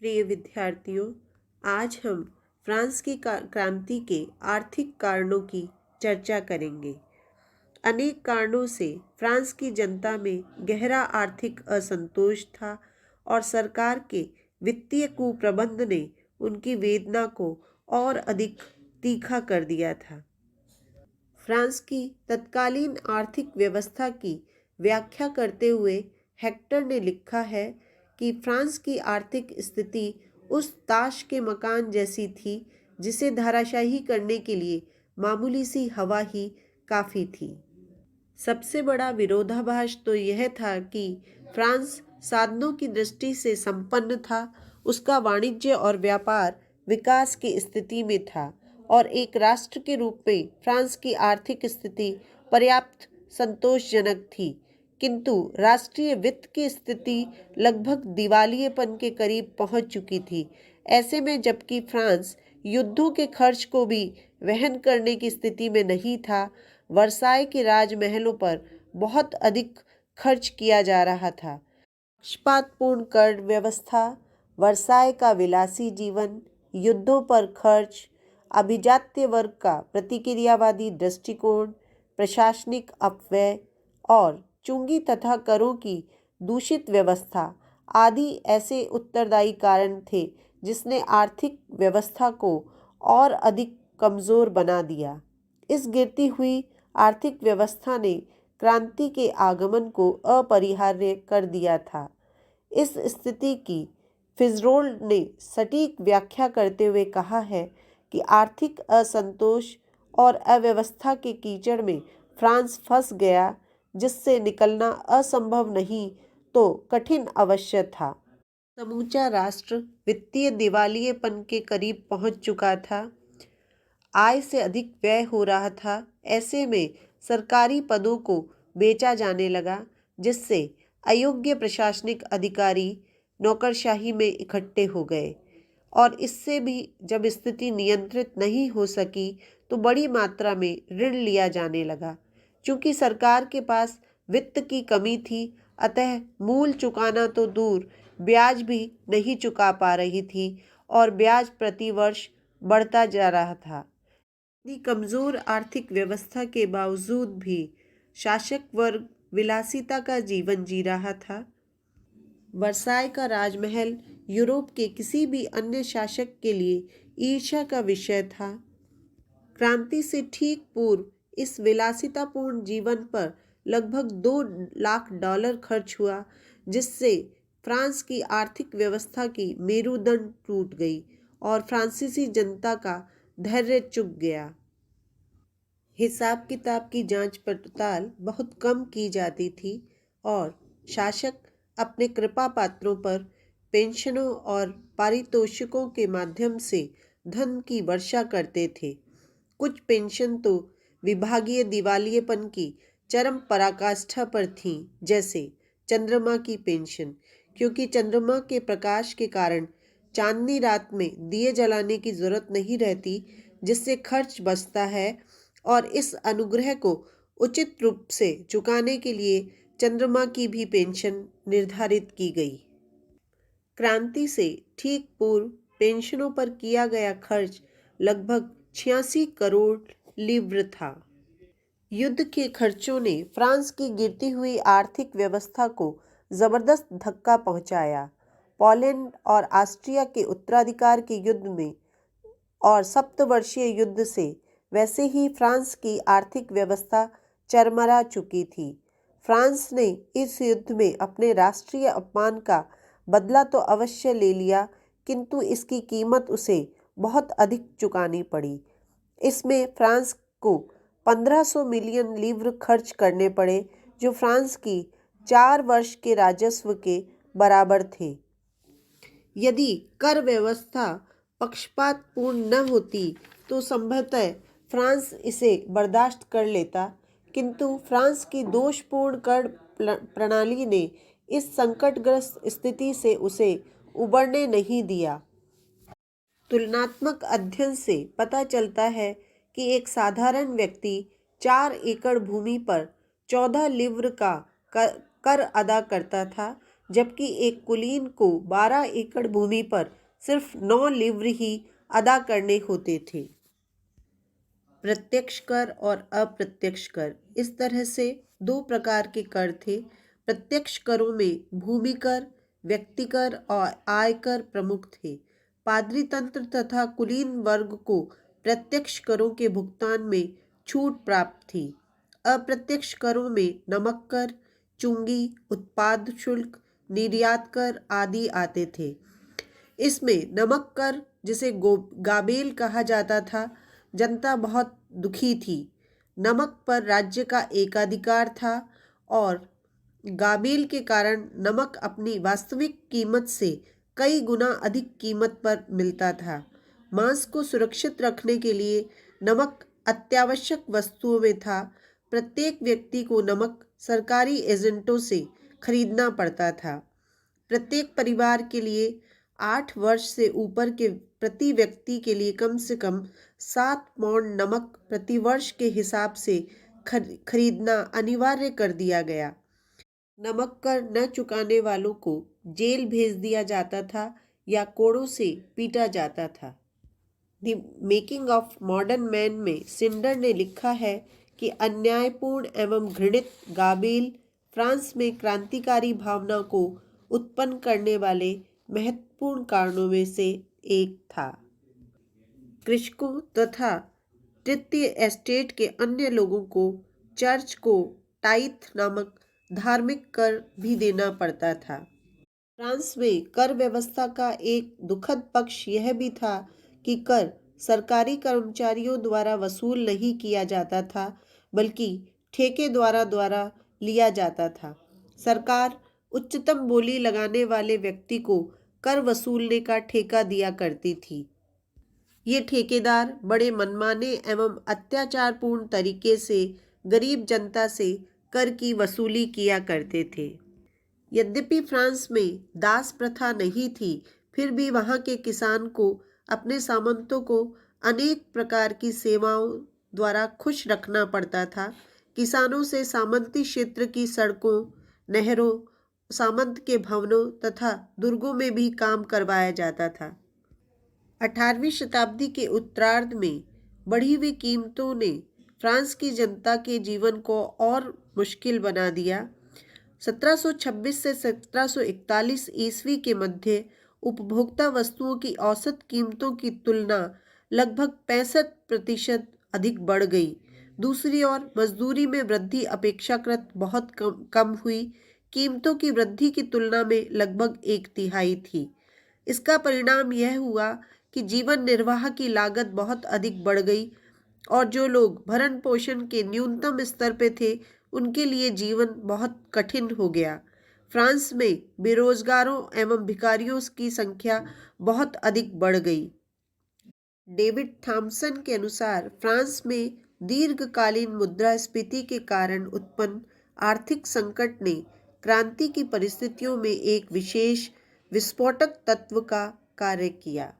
प्रिय विद्यार्थियों, आज हम फ्रांस की क्रांति के आर्थिक कारणों की चर्चा करेंगे। अनेक कारणों से फ्रांस की जनता में गहरा आर्थिक असंतोष था और सरकार के वित्तीय कुप्रबंध ने उनकी वेदना को और अधिक तीखा कर दिया था। फ्रांस की तत्कालीन आर्थिक व्यवस्था की व्याख्या करते हुए हेक्टर ने लिखा है कि फ्रांस की आर्थिक स्थिति उस ताश के मकान जैसी थी जिसे धराशायी करने के लिए मामूली सी हवा ही काफ़ी थी। सबसे बड़ा विरोधाभास तो यह था कि फ्रांस साधनों की दृष्टि से संपन्न था, उसका वाणिज्य और व्यापार विकास की स्थिति में था और एक राष्ट्र के रूप में फ्रांस की आर्थिक स्थिति पर्याप्त संतोषजनक थी, किंतु राष्ट्रीय वित्त की स्थिति लगभग दिवालियेपन के करीब पहुंच चुकी थी। ऐसे में जबकि फ्रांस युद्धों के खर्च को भी वहन करने की स्थिति में नहीं था, वर्साय के राजमहलों पर बहुत अधिक खर्च किया जा रहा था। पक्षपातपूर्ण कर व्यवस्था, वर्साय का विलासी जीवन, युद्धों पर खर्च, अभिजात्य वर्ग का प्रतिक्रियावादी दृष्टिकोण, प्रशासनिक अपव्यय और चुंगी तथा करों की दूषित व्यवस्था आदि ऐसे उत्तरदायी कारण थे जिसने आर्थिक व्यवस्था को और अधिक कमज़ोर बना दिया। इस गिरती हुई आर्थिक व्यवस्था ने क्रांति के आगमन को अपरिहार्य कर दिया था। इस स्थिति की फिजरोल ने सटीक व्याख्या करते हुए कहा है कि आर्थिक असंतोष और अव्यवस्था के कीचड़ में फ्रांस फंस गया, जिससे निकलना असंभव नहीं तो कठिन अवश्य था। समूचा राष्ट्र वित्तीय दिवालियेपन के करीब पहुंच चुका था, आय से अधिक व्यय हो रहा था। ऐसे में सरकारी पदों को बेचा जाने लगा, जिससे अयोग्य प्रशासनिक अधिकारी नौकरशाही में इकट्ठे हो गए और इससे भी जब स्थिति नियंत्रित नहीं हो सकी तो बड़ी मात्रा में ऋण लिया जाने लगा। चूंकि सरकार के पास वित्त की कमी थी, अतः मूल चुकाना तो दूर, ब्याज भी नहीं चुका पा रही थी और ब्याज प्रतिवर्ष बढ़ता जा रहा था। कमजोर आर्थिक व्यवस्था के बावजूद भी शासक वर्ग विलासिता का जीवन जी रहा था। वर्साय का राजमहल यूरोप के किसी भी अन्य शासक के लिए ईर्ष्या का विषय था। क्रांति से ठीक पूर्व इस विलासितापूर्ण जीवन पर लगभग $2 लाख खर्च हुआ, जिससे फ्रांस की आर्थिक व्यवस्था की मेरुदंड टूट गई और फ्रांसीसी जनता का धैर्य चुक गया। हिसाब किताब की जांच पड़ताल बहुत कम की जाती थी और शासक अपने कृपा पात्रों पर पेंशनों और पारितोषिकों के माध्यम से धन की वर्षा करते थे। कुछ पेंशन तो विभागीय दिवालियेपन की चरम पराकाष्ठा पर थीं, जैसे चंद्रमा की पेंशन, क्योंकि चंद्रमा के प्रकाश के कारण चांदनी रात में दिए जलाने की जरूरत नहीं रहती, जिससे खर्च बचता है और इस अनुग्रह को उचित रूप से चुकाने के लिए चंद्रमा की भी पेंशन निर्धारित की गई। क्रांति से ठीक पूर्व पेंशनों पर किया गया खर्च लगभग 86 करोड़ लिव्र था। युद्ध के खर्चों ने फ्रांस की गिरती हुई आर्थिक व्यवस्था को जबरदस्त धक्का पहुंचाया। पोलैंड और ऑस्ट्रिया के उत्तराधिकार के युद्ध में और सप्तवर्षीय युद्ध से वैसे ही फ्रांस की आर्थिक व्यवस्था चरमरा चुकी थी। फ्रांस ने इस युद्ध में अपने राष्ट्रीय अपमान का बदला तो अवश्य ले लिया, किंतु इसकी कीमत उसे बहुत अधिक चुकानी पड़ी। इसमें फ्रांस को 1500 मिलियन लिव्र खर्च करने पड़े, जो फ्रांस की 4 वर्ष के राजस्व के बराबर थे। यदि कर व्यवस्था पक्षपातपूर्ण न होती तो संभवतः फ्रांस इसे बर्दाश्त कर लेता, किंतु फ्रांस की दोषपूर्ण कर प्रणाली ने इस संकटग्रस्त स्थिति से उसे उबरने नहीं दिया। तुलनात्मक अध्ययन से पता चलता है कि एक साधारण व्यक्ति 4 एकड़ भूमि पर 14 लिव्र का कर अदा करता था, जबकि एक कुलीन को 12 एकड़ भूमि पर सिर्फ 9 लिव्र ही अदा करने होते थे। प्रत्यक्ष कर और अप्रत्यक्ष कर, इस तरह से 2 प्रकार के कर थे। प्रत्यक्ष करों में भूमि कर, व्यक्ति कर और आयकर प्रमुख थे। पादरी तंत्र तथा कुलीन वर्ग को प्रत्यक्ष करों के भुगतान में छूट प्राप्त थी। अप्रत्यक्ष करों में नमक कर, चुंगी, उत्पाद शुल्क, निर्यात कर आदि आते थे। इसमें नमक कर, जिसे गाबेल कहा जाता था, जनता बहुत दुखी थी। नमक पर राज्य का एकाधिकार था और गाबेल के कारण नमक अपनी वास्तविक कीमत से कई गुना अधिक कीमत पर मिलता था। मांस को सुरक्षित रखने के लिए नमक अत्यावश्यक वस्तुओं में था। प्रत्येक व्यक्ति को नमक सरकारी एजेंटों से खरीदना पड़ता था। प्रत्येक परिवार के लिए 8 वर्ष से ऊपर के प्रति व्यक्ति के लिए कम से कम 7 पौंड नमक प्रति वर्ष के हिसाब से खरीदना अनिवार्य कर दिया गया। नमक कर न चुकाने वालों को जेल भेज दिया जाता था या कोड़ों से पीटा जाता था। The making of modern man में सिंडर ने लिखा है कि अन्यायपूर्ण एवं घृणित गाबेल फ्रांस में क्रांतिकारी भावना को उत्पन्न करने वाले महत्वपूर्ण कारणों में से एक था। कृषकों तथा तृतीय एस्टेट के अन्य लोगों को चर्च को टाइथ नामक धार्मिक कर भी देना पड़ता था। फ्रांस में कर व्यवस्था का एक दुखद पक्ष यह भी था कि कर सरकारी कर्मचारियों द्वारा वसूल नहीं किया जाता था, बल्कि ठेके द्वारा लिया जाता था। सरकार उच्चतम बोली लगाने वाले व्यक्ति को कर वसूलने का ठेका दिया करती थी। ये ठेकेदार बड़े मनमाने एवं अत्याचारपूर्ण तरीके से गरीब जनता से कर की वसूली किया करते थे। यद्यपि फ्रांस में दास प्रथा नहीं थी, फिर भी वहाँ के किसान को अपने सामंतों को अनेक प्रकार की सेवाओं द्वारा खुश रखना पड़ता था। किसानों से सामंती क्षेत्र की सड़कों, नहरों, सामंत के भवनों तथा दुर्गों में भी काम करवाया जाता था। 18वीं शताब्दी के उत्तरार्ध में बढ़ी हुई कीमतों ने फ्रांस की जनता के जीवन को और मुश्किल बना दिया। 1726 से 1741 ईस्वी के मध्य उपभोक्ता वस्तुओं की औसत कीमतों की तुलना लगभग 65% अधिक बढ़ गई। दूसरी ओर मजदूरी में वृद्धि अपेक्षाकृत बहुत कम हुई। कीमतों की वृद्धि की तुलना में लगभग 1/3 थी। इसका परिणाम यह हुआ कि जीवन निर्वाह की लागत बहुत अधिक बढ़ गई और जो लोग भरण पोषण के न्यूनतम स्तर पे थे, उनके लिए जीवन बहुत कठिन हो गया। फ्रांस में बेरोजगारों एवं भिखारियों की संख्या बहुत अधिक बढ़ गई। डेविड थॉमसन के अनुसार फ्रांस में दीर्घकालीन मुद्रास्फीति के कारण उत्पन्न आर्थिक संकट ने क्रांति की परिस्थितियों में एक विशेष विस्फोटक तत्व का कार्य किया।